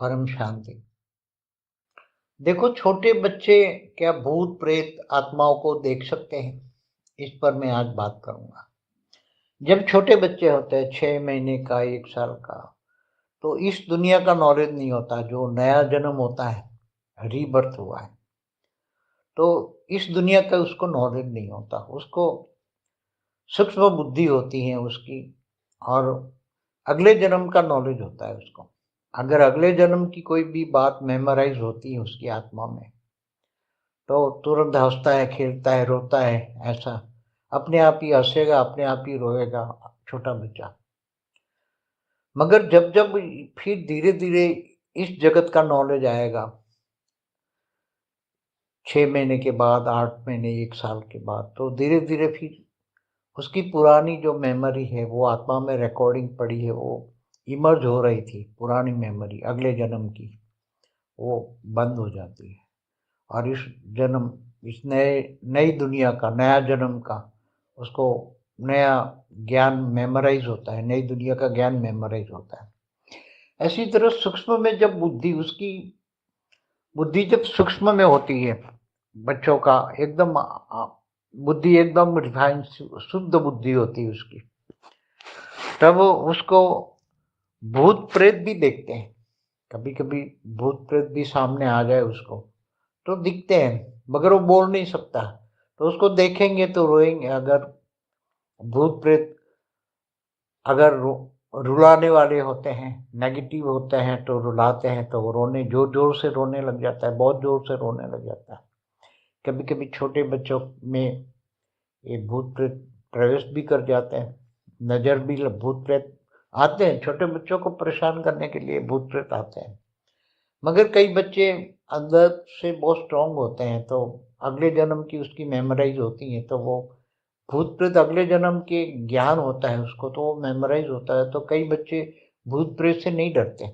परम शांति। देखो, छोटे बच्चे क्या भूत प्रेत आत्माओं को देख सकते हैं? इस पर मैं आज बात करूंगा। जब छोटे बच्चे होते हैं, 6 महीने का, 1 साल का, तो इस दुनिया का नॉलेज नहीं होता। जो नया जन्म होता है, रीबर्थ हुआ है, तो इस दुनिया का उसको नॉलेज नहीं होता। उसको सूक्ष्म बुद्धि होती है उसकी, और अगले जन्म का नॉलेज होता है उसको। अगर अगले जन्म की कोई भी बात मेमोराइज होती है उसकी आत्मा में, तो तुरंत हंसता है, खेलता है, रोता है। ऐसा अपने आप ही हंसेगा, अपने आप ही रोएगा छोटा बच्चा। मगर जब जब फिर धीरे धीरे इस जगत का नॉलेज आएगा, 6 महीने के बाद, 8 महीने, 1 साल के बाद, तो धीरे धीरे फिर उसकी पुरानी जो मेमोरी है, वो आत्मा में रिकॉर्डिंग पड़ी है, वो इमर्ज हो रही थी। पुरानी मेमोरी अगले जन्म की, वो बंद हो जाती है। और इस जन्म, इस नई दुनिया का, नया जन्म का, उसको नया ज्ञान मेमोराइज होता है। नई दुनिया का ज्ञान मेमोराइज होता है। ऐसी तरह सूक्ष्म में जब बुद्धि, उसकी बुद्धि जब सूक्ष्म में होती है, बच्चों का एकदम बुद्धि एकदम रिफाइन, शुद्ध बुद्धि होती है उसकी, तब उसको भूत प्रेत भी देखते हैं। कभी कभी भूत प्रेत भी सामने आ जाए उसको, तो दिखते हैं, मगर वो बोल नहीं सकता। तो उसको देखेंगे तो रोएंगे। अगर भूत प्रेत अगर रुलाने वाले होते हैं, नेगेटिव होते हैं, तो रुलाते हैं, तो वो रोने, जोर जोर से रोने लग जाता है, बहुत जोर से रोने लग जाता है। कभी कभी छोटे बच्चों में ये भूत प्रेत प्रवेश भी कर जाते हैं। नजर भी, भूत प्रेत आते हैं, छोटे बच्चों को परेशान करने के लिए भूत प्रेत आते हैं। मगर कई बच्चे अंदर से बहुत स्ट्रांग होते हैं, तो अगले जन्म की उसकी मेमोराइज होती है, तो वो भूत प्रेत अगले जन्म के ज्ञान होता है उसको, तो वो मेमोराइज होता है। तो कई बच्चे भूत प्रेत से नहीं डरते।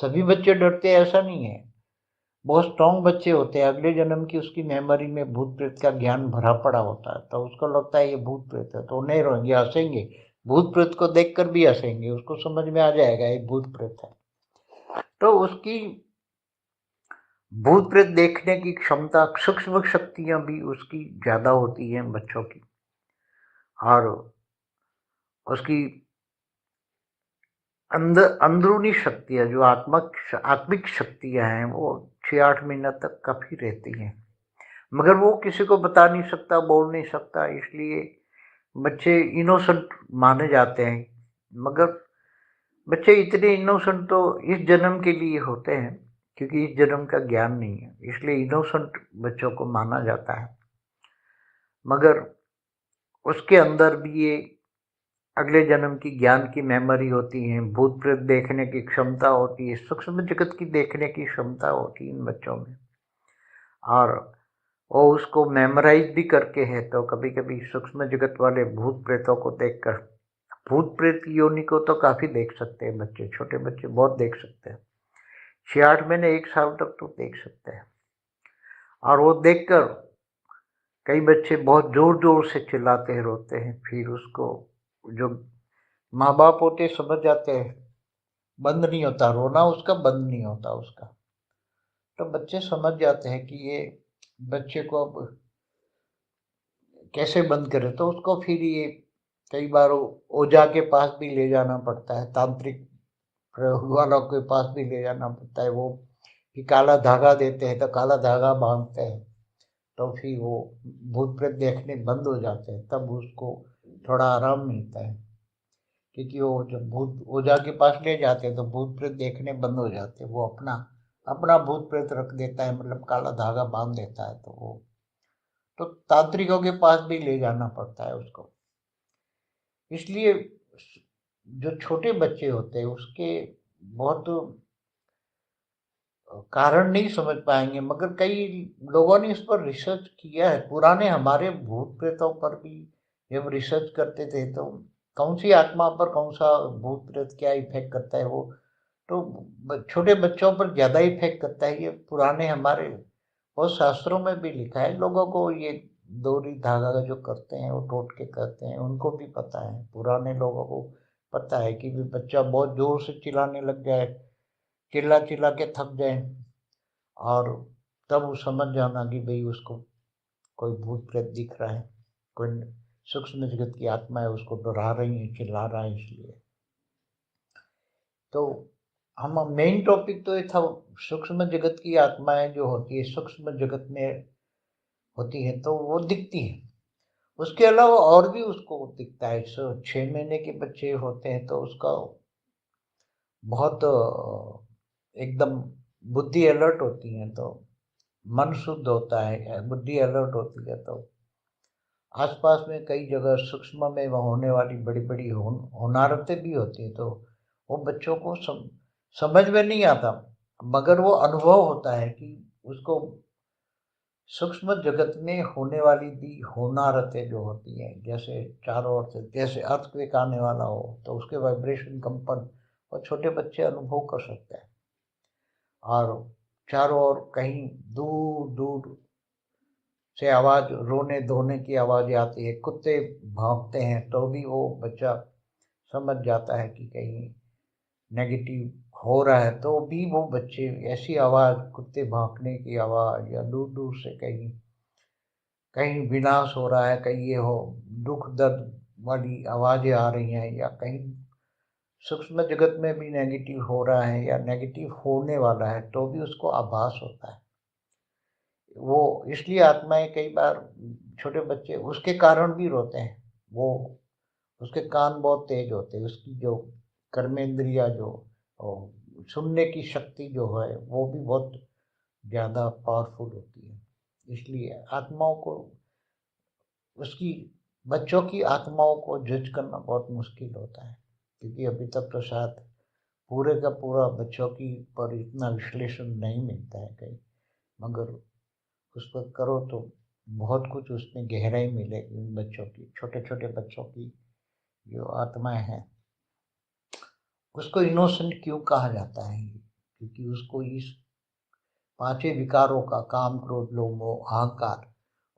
सभी बच्चे डरते हैं ऐसा नहीं है। बहुत स्ट्रांग बच्चे होते हैं, अगले जन्म की उसकी मेमोरी में भूत प्रेत का ज्ञान भरा पड़ा होता है, तो उसको लगता है ये भूत प्रेत है, तो नहीं रोएंगे, हंसेंगे। भूत प्रेत को देखकर भी हंसेंगे, उसको समझ में आ जाएगा ये भूत प्रेत है। तो उसकी भूत प्रेत देखने की क्षमता, सूक्ष्म शक्तियां भी उसकी ज्यादा होती हैं बच्चों की। और उसकी अंदरूनी शक्तियां, जो आत्मिक शक्तियां हैं, वो 6-8 महीना तक काफी रहती हैं। मगर वो किसी को बता नहीं सकता, बोल नहीं सकता, इसलिए बच्चे इनोसेंट माने जाते हैं। मगर बच्चे इतने इनोसेंट तो इस जन्म के लिए होते हैं, क्योंकि इस जन्म का ज्ञान नहीं है, इसलिए इनोसेंट बच्चों को माना जाता है। मगर उसके अंदर भी ये अगले जन्म की ज्ञान की मेमोरी होती है, भूत प्रेत देखने की क्षमता होती है, सूक्ष्म जगत की देखने की क्षमता होती है इन बच्चों में। और वो उसको मेमोराइज भी करके है, तो कभी कभी सूक्ष्म जगत वाले भूत प्रेतों को देखकर, भूत प्रेत की योनि को तो काफी देख सकते हैं बच्चे, छोटे बच्चे बहुत देख सकते हैं। 6-8 महीने, 1 साल तक तो देख सकते हैं। और वो देखकर कई बच्चे बहुत जोर जोर से चिल्लाते हैं, रोते हैं। फिर उसको जो माँ बाप होते समझ जाते हैं, बंद नहीं होता रोना उसका, बंद नहीं होता उसका। तो बच्चे समझ जाते हैं कि ये बच्चे को अब कैसे बंद करें। तो उसको फिर ये कई बार ओझा के पास भी ले जाना पड़ता है, तांत्रिक प्रयोग वालों के पास भी ले जाना पड़ता है। वो कि काला धागा देते हैं, तो काला धागा बांधते हैं, तो फिर वो भूत प्रेत देखने बंद हो जाते हैं। तब उसको थोड़ा आराम मिलता है, क्योंकि वो जब भूत ओझा के पास ले जाते हैं तो भूत प्रेत देखने बंद हो जाते हैं। वो अपना अपना भूत प्रेत रख देता है, मतलब काला धागा बांध देता है। तो वो, तो तांत्रिकों के पास भी ले जाना पड़ता है उसको। इसलिए जो छोटे बच्चे होते हैं उसके बहुत कारण नहीं समझ पाएंगे, मगर कई लोगों ने इस पर रिसर्च किया है। पुराने हमारे भूत प्रेतों पर भी जब रिसर्च करते थे, तो कौन सी आत्मा पर कौन सा भूत प्रेत क्या इफेक्ट करता है, वो तो छोटे बच्चों पर ज्यादा इफेक्ट करता है। ये पुराने हमारे बहुत शास्त्रों में भी लिखा है। लोगों को ये डोरी धागा का जो करते हैं, वो टोटके करते हैं, उनको भी पता है, पुराने लोगों को पता है कि भी बच्चा बहुत जोर से चिल्लाने लग जाए, चिल्ला चिल्ला के थक जाए, और तब वो समझ जाना कि भाई उसको कोई भूत प्रेत दिख रहा है, कोई सूक्ष्म जगत की आत्मा है, उसको डरा रही है, चिल्ला रहा है। इसलिए तो हम मेन टॉपिक तो ये था, सूक्ष्म जगत की आत्माएं जो होती है सूक्ष्म जगत में होती है तो वो दिखती है। उसके अलावा और भी उसको दिखता है। 6 महीने के बच्चे होते हैं तो उसका बहुत एकदम बुद्धि अलर्ट होती है, तो मन शुद्ध होता है, बुद्धि अलर्ट होती है, तो आसपास में कई जगह सूक्ष्म में होने वाली बड़ी बड़ी होनारतें भी होती हैं, तो वो बच्चों को समझ में नहीं आता, मगर वो अनुभव होता है कि उसको सूक्ष्म जगत में होने वाली भी होनारतें जो होती हैं, जैसे चारों ओर से जैसे अर्थक्वेक आने वाला हो तो उसके वाइब्रेशन कंपन और छोटे बच्चे अनुभव कर सकते हैं। और चारों ओर कहीं दूर दूर से आवाज, रोने धोने की आवाज़ें आती है, कुत्ते भौंकते हैं तो भी वो बच्चा समझ जाता है कि कहीं नेगेटिव हो रहा है, तो भी वो बच्चे ऐसी आवाज़, कुत्ते भौंकने की आवाज़ या दूर दूर से कहीं कहीं विनाश हो रहा है, कहीं ये हो दुख दर्द वाली आवाज़ें आ रही हैं, या कहीं सूक्ष्म जगत में भी नेगेटिव हो रहा है या नेगेटिव होने वाला है, तो भी उसको आभास होता है। वो इसलिए आत्माएं कई बार, छोटे बच्चे उसके कारण भी रोते हैं। वो उसके कान बहुत तेज होते हैं, उसकी जो कर्मेंद्रिया जो सुनने की शक्ति जो है वो भी बहुत ज़्यादा पावरफुल होती है। इसलिए आत्माओं को, उसकी बच्चों की आत्माओं को जज करना बहुत मुश्किल होता है, क्योंकि अभी तक तो शायद पूरे का पूरा बच्चों की पर इतना विश्लेषण नहीं मिलता है कहीं, मगर उस पर करो तो बहुत कुछ उसमें गहराई मिलेगी। उन बच्चों की, छोटे छोटे बच्चों की जो आत्माएं हैं, उसको इनोसेंट क्यों कहा जाता है? क्योंकि उसको इस पांचों विकारों का, काम क्रोध लोभ मोह अहंकार,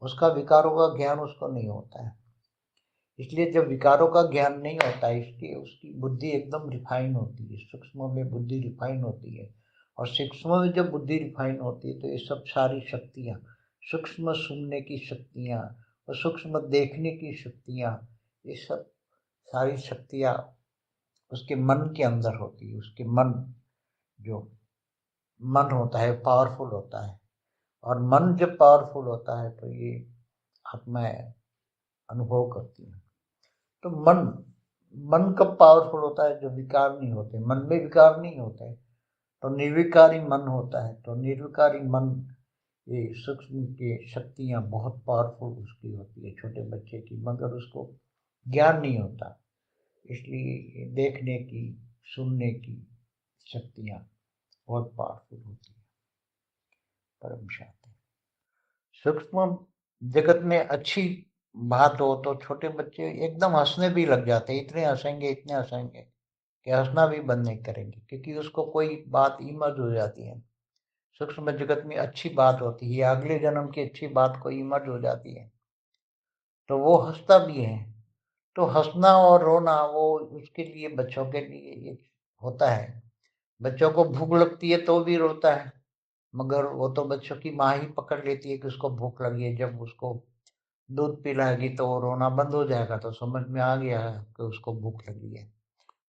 उसका विकारों का ज्ञान उसको नहीं होता है। इसलिए जब विकारों का ज्ञान नहीं होता है, इसलिए उसकी बुद्धि एकदम रिफाइन होती है। सूक्ष्म में बुद्धि रिफाइन होती है, और सूक्ष्म में जब बुद्धि रिफाइन होती है तो ये सब सारी शक्तियाँ, सूक्ष्म सुनने की शक्तियाँ और सूक्ष्म देखने की शक्तियाँ, ये सब सारी शक्तियाँ उसके मन के अंदर होती है। उसके मन, जो मन होता है पावरफुल होता है, और मन जब पावरफुल होता है तो ये आत्माएं अनुभव करती हैं। तो मन मन कब पावरफुल होता है? जब विकार नहीं होते, मन में विकार नहीं होते, तो निर्विकारी मन होता है। तो निर्विकारी मन, ये सूक्ष्म की शक्तियाँ बहुत पावरफुल उसकी होती है छोटे बच्चे की, मगर उसको ज्ञान नहीं होता। इसलिए देखने की, सुनने की शक्तियाँ बहुत पावरफुल होती है। परम शांति। सूक्ष्म जगत में अच्छी बात हो तो छोटे बच्चे एकदम हंसने भी लग जाते हैं, इतने हंसेंगे इतने हंसेंगे कि हंसना भी बंद नहीं करेंगे, क्योंकि उसको कोई बात इमर्ज हो जाती है। सूक्ष्म जगत में अच्छी बात होती है, अगले जन्म की अच्छी बात को इमर्ज हो जाती है, तो वो हंसता भी है। तो हंसना और रोना वो उसके लिए, बच्चों के लिए ये होता है। बच्चों को भूख लगती है तो भी रोता है, मगर वो तो बच्चों की माँ ही पकड़ लेती है कि उसको भूख लगी है। जब उसको दूध पिलाएगी तो वो रोना बंद हो जाएगा, तो समझ में आ गया है कि उसको भूख लगी है।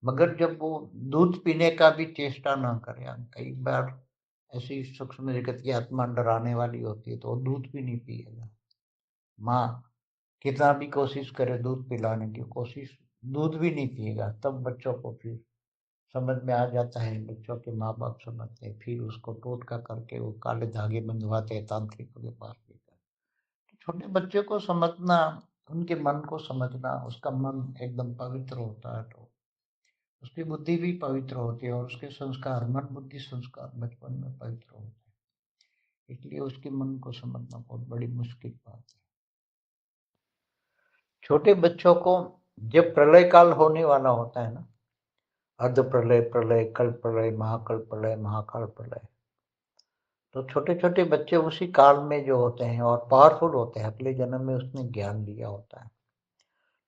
मगर जब वो दूध पीने का भी चेष्टा ना करे, कई बार ऐसी सूक्ष्म जगत की आत्मा डराने वाली होती है तो वो दूध भी नहीं पिएगा। माँ कितना भी कोशिश करे दूध पिलाने की कोशिश, दूध भी नहीं पिएगा। तब बच्चों को फिर समझ में आ जाता है, बच्चों के माँ बाप समझते हैं, फिर उसको टोटका करके वो काले धागे बंधवाते हैं तांत्रिकों के पास लेकर। तो छोटे बच्चे को समझना, उनके मन को समझना, उसका मन एकदम पवित्र होता है तो उसकी बुद्धि भी पवित्र होती है, और उसके संस्कार, मन बुद्धि संस्कार बचपन में पवित्र होते हैं। इसलिए उसके मन को समझना बहुत बड़ी मुश्किल बात है। छोटे बच्चों को जब प्रलय काल होने वाला होता है ना, अर्ध प्रलय, प्रलय, कल प्रलय, महाकल प्रलय, महाकाल प्रलय, तो छोटे छोटे बच्चे उसी काल में जो होते हैं और पावरफुल होते हैं, अगले जन्म में उसने ज्ञान लिया होता है।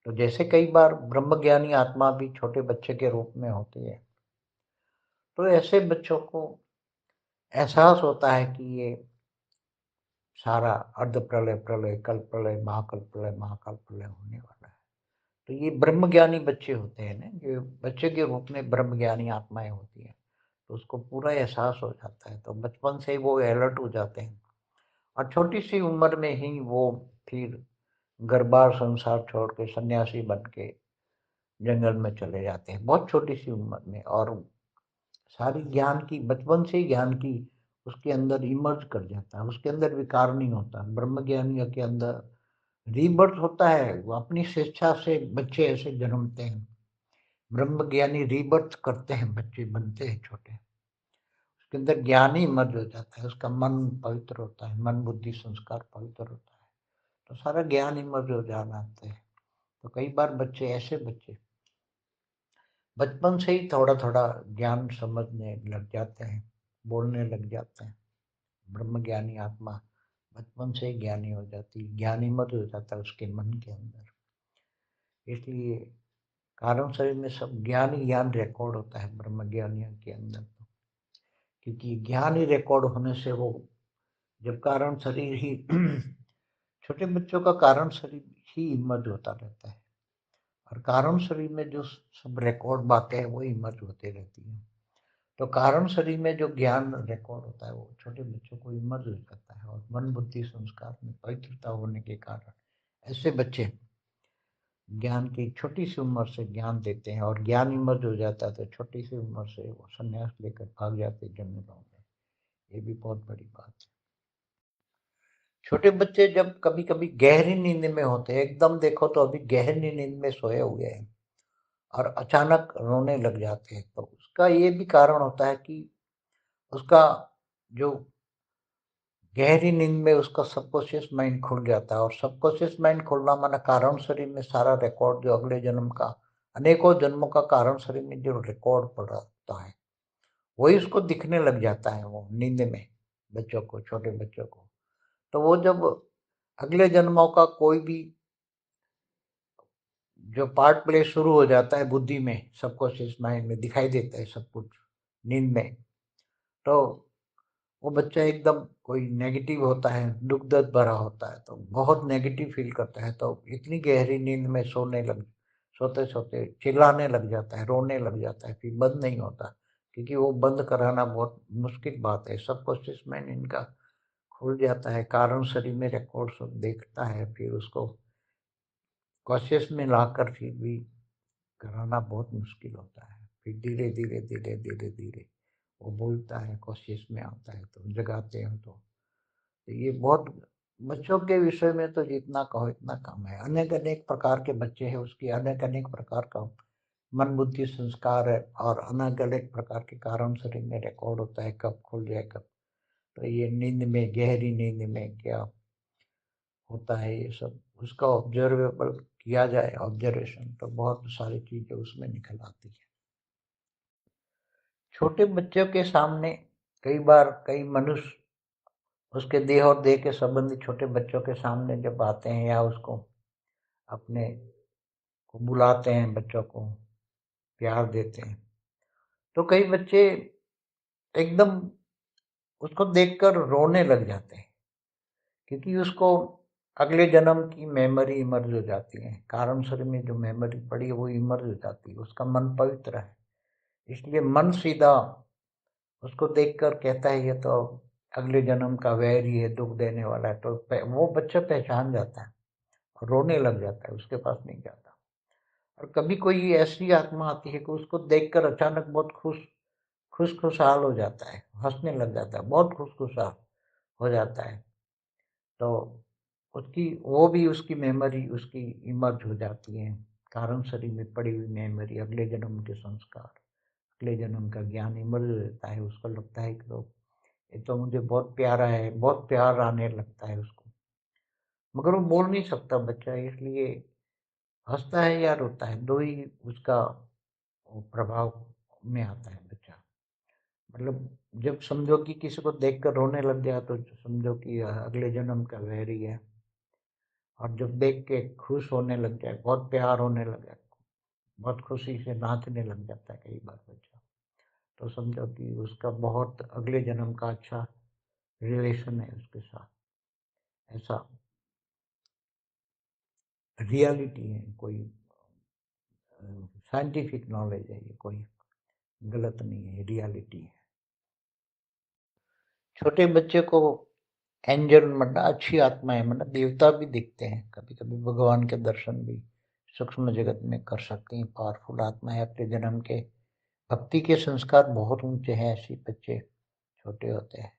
तो जैसे कई बार ब्रह्मज्ञानी आत्मा भी छोटे बच्चे के रूप में होती है, तो ऐसे बच्चों को एहसास होता है कि ये सारा अर्ध प्रलय, प्रलय, कल्प प्रलय, महाकल्प प्रलय, महाकाल प्रलय होने वाला है। तो ये ब्रह्मज्ञानी बच्चे होते हैं ना, जो बच्चे के रूप में ब्रह्मज्ञानी आत्माएँ होती हैं, तो उसको पूरा एहसास हो जाता है, तो बचपन से ही वो अलर्ट हो जाते हैं और छोटी-सी उम्र में ही वो फिर घर-बार संसार छोड़ के सन्यासी बन के जंगल में चले जाते हैं, बहुत छोटी-सी उम्र में। और सारी ज्ञान की बचपन से ही ज्ञान की उसके अंदर इमर्ज कर जाता है, उसके अंदर विकार नहीं होता। ब्रह्मज्ञानियों के अंदर रीबर्थ होता है, वो अपनी स्वेच्छा से बच्चे ऐसे जन्मते हैं। ब्रह्मज्ञानी रीबर्थ करते हैं, बच्चे बनते हैं छोटे, उसके अंदर ज्ञान ही इमर्ज हो जाता है, उसका मन पवित्र होता है, मन बुद्धि संस्कार पवित्र होता है, तो सारा ज्ञान इमर्ज हो जाना है। तो कई बार बच्चे ऐसे बच्चे बचपन से ही थोड़ा-थोड़ा ज्ञान समझने लग जाते हैं, बोलने लग जाते हैं। ब्रह्मज्ञानी आत्मा बचपन से ही ज्ञानी हो जाती है, ज्ञानीमय हो जाता है उसके मन के अंदर। इसलिए कारण शरीर में सब ज्ञान ही ज्ञान रिकॉर्ड होता है ब्रह्मज्ञानियों के अंदर तो। क्योंकि ज्ञान ही रिकॉर्ड होने से वो जब कारण शरीर ही छोटे बच्चों का कारण शरीर ही इमर्ज होता रहता है और कारण शरीर में जो सब रिकॉर्ड बातें हैं वो इमर्ज होते रहती हैं। तो कारण शरीर में जो ज्ञान रिकॉर्ड होता है वो छोटे बच्चों को इमर्ज हो जाता है और मन बुद्धि संस्कार में पवित्रता होने के कारण ऐसे बच्चे ज्ञान की छोटी सी उम्र से ज्ञान देते हैं और ज्ञान इमर्ज हो जाता है तो छोटी सी उम्र से वो संन्यास लेकर भाग जाते हैं जंगलों में। ये भी बहुत बड़ी बात है। छोटे बच्चे जब कभी कभी गहरी नींद में होते हैं, एकदम देखो तो अभी गहरी नींद में सोए हुए हैं और अचानक रोने लग जाते हैं, तो उसका ये भी कारण होता है कि उसका जो गहरी नींद में उसका सबकॉन्शियस माइंड खुल जाता है और सबकॉन्शियस माइंड खुलना माना कारण शरीर में सारा रिकॉर्ड जो अगले जन्म का अनेकों जन्मों का कारण शरीर में जो रिकॉर्ड पड़ा होता है वही उसको दिखने लग जाता है वो नींद में बच्चों को, छोटे बच्चों को। तो वो जब अगले जन्मों का कोई भी जो पार्ट प्ले शुरू हो जाता है बुद्धि में, सबकॉन्शियस माइंड में दिखाई देता है सब कुछ नींद में, तो वो बच्चा एकदम कोई नेगेटिव होता है, दुख दर्द भरा होता है, तो बहुत नेगेटिव फील करता है, तो इतनी गहरी नींद में सोते सोते चिल्लाने लग जाता है, रोने लग जाता है, फिर बंद नहीं होता, क्योंकि वो बंद कराना बहुत मुश्किल बात है। सबकॉन्शियस माइंड इनका खुल जाता है, कारण शरीर में रिकॉर्ड सब देखता है, फिर उसको कॉन्शियस में लाकर फिर भी कराना बहुत मुश्किल होता है। फिर धीरे धीरे धीरे धीरे धीरे वो बोलता है, कॉन्शियस में आता है, तो जगाते हैं तो ये बहुत बच्चों के विषय में तो जितना कहो इतना कम है। अनेक अनेक प्रकार के बच्चे हैं, उसकी अनेक अनेक प्रकार का मन बुद्धि संस्कार है और अनेक अनेक प्रकार के कारण शरीर में रिकॉर्ड होता है, कब खुल जाए कब। तो ये नींद में, गहरी नींद में क्या होता है ये सब उसका ऑब्जर्वेबल किया जाए, ऑब्जर्वेशन, तो बहुत सारी चीजें उसमें निकल आती है। छोटे बच्चों के सामने कई बार कई मनुष्य उसके देह और देह के संबंधी छोटे बच्चों के सामने जब आते हैं या उसको अपने को बुलाते हैं, बच्चों को प्यार देते हैं, तो कई बच्चे एकदम उसको देखकर रोने लग जाते हैं, क्योंकि उसको अगले जन्म की मेमोरी इमर्ज हो जाती है, कारण शरीर में जो मेमोरी पड़ी है वो इमर्ज हो जाती है, उसका मन पवित्र है, इसलिए मन सीधा उसको देखकर कहता है ये तो अगले जन्म का वैरी है, दुख देने वाला है, तो वो बच्चा पहचान जाता है और रोने लग जाता है, उसके पास नहीं जाता। और कभी कोई ऐसी आत्मा आती है कि उसको देखकर अचानक बहुत खुशहाल हो जाता है, हंसने लग जाता है, बहुत खुशहाल हो जाता है, तो उसकी वो भी उसकी मेमोरी उसकी इमर्ज हो जाती है, कारण शरीर में पड़ी हुई मेमोरी, अगले जन्म के संस्कार, अगले जन्म का ज्ञान इमर्ज हो जाता है। उसको लगता है कि तो ये तो मुझे बहुत प्यारा है, बहुत प्यार आने लगता है उसको, मगर वो बोल नहीं सकता बच्चा, इसलिए हंसता है या रोता है, दो ही उसका वो प्रभाव में आता है बच्चा। मतलब जब समझो कि किसी को देखकर रोने लग गया तो समझो कि अगले जन्म का वैरी है, और जब देख के खुश होने लग जाए, बहुत प्यार होने लग जाए, बहुत खुशी से नाचने लग जाता है कई बार बच्चा, तो समझो कि उसका बहुत अगले जन्म का अच्छा रिलेशन है उसके साथ, ऐसा रियलिटी है, कोई साइंटिफिक नॉलेज है, ये कोई गलत नहीं है, रियलिटी है। छोटे बच्चे को एंजल मतलब अच्छी आत्माएं मतलब देवता भी दिखते हैं, कभी कभी भगवान के दर्शन भी सूक्ष्म जगत में कर सकती हैं पावरफुल आत्माएं। अपने जन्म के भक्ति के संस्कार बहुत ऊंचे हैं, ऐसे बच्चे छोटे होते हैं,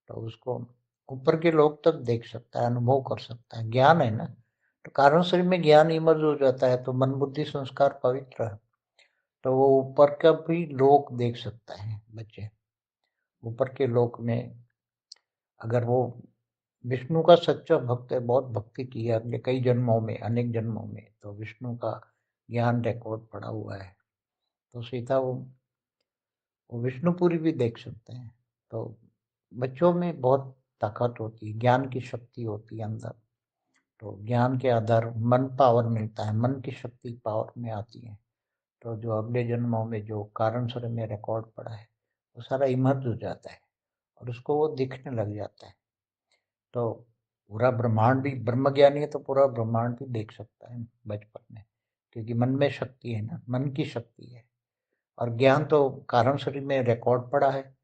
तो उसको ऊपर के लोग तक देख सकता है, अनुभव कर सकता है, ज्ञान है ना, तो कारण शरीर में ज्ञान इमर्ज हो जाता है, तो मन बुद्धि संस्कार पवित्र है, तो वो ऊपर का भी लोक देख सकता है बच्चे। ऊपर के लोक में अगर वो विष्णु का सच्चा भक्त है, बहुत भक्ति की है अगले कई जन्मों में, अनेक जन्मों में, तो विष्णु का ज्ञान रिकॉर्ड पड़ा हुआ है, तो सीधा वो विष्णुपुरी भी देख सकते हैं। तो बच्चों में बहुत ताकत होती है, ज्ञान की शक्ति होती है अंदर, तो ज्ञान के आधार मन पावर मिलता है, मन की शक्ति पावर में आती है, तो जो अगले जन्मों में जो कारण शरीर में रिकॉर्ड पड़ा है वो सारा इमर्ज हो जाता है और उसको वो दिखने लग जाता है। तो पूरा ब्रह्मांड भी, ब्रह्मज्ञानी है तो पूरा ब्रह्मांड भी देख सकता है बचपन में, क्योंकि मन में शक्ति है ना, मन की शक्ति है, और ज्ञान तो कारण शरीर में रिकॉर्ड पड़ा है,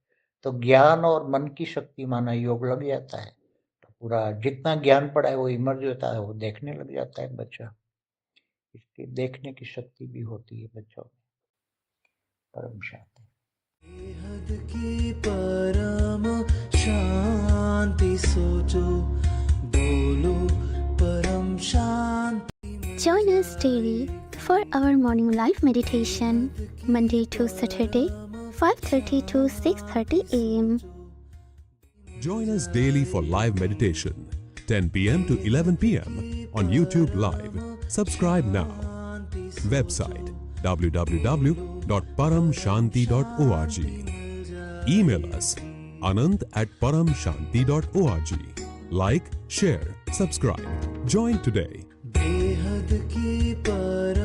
तो ज्ञान और मन की शक्ति माना योग लग जाता है, तो पूरा जितना ज्ञान पड़ा है वो इमर्ज होता है, वो देखने लग जाता है बच्चा, इसकी देखने की शक्ति भी होती है बच्चों में। परम शांति। बेहद की परम शांति सोचो, बोलो परम शांति। Join us daily for our morning live meditation, Monday to Saturday, 5:30 to 6:30 a.m. Join us daily for live meditation, 10 p.m. to 11 p.m. on YouTube Live. Subscribe now. Website www.paramshanti.org. Email us anand@paramshanti.org. Like, share, subscribe. Join today. बेहद की परम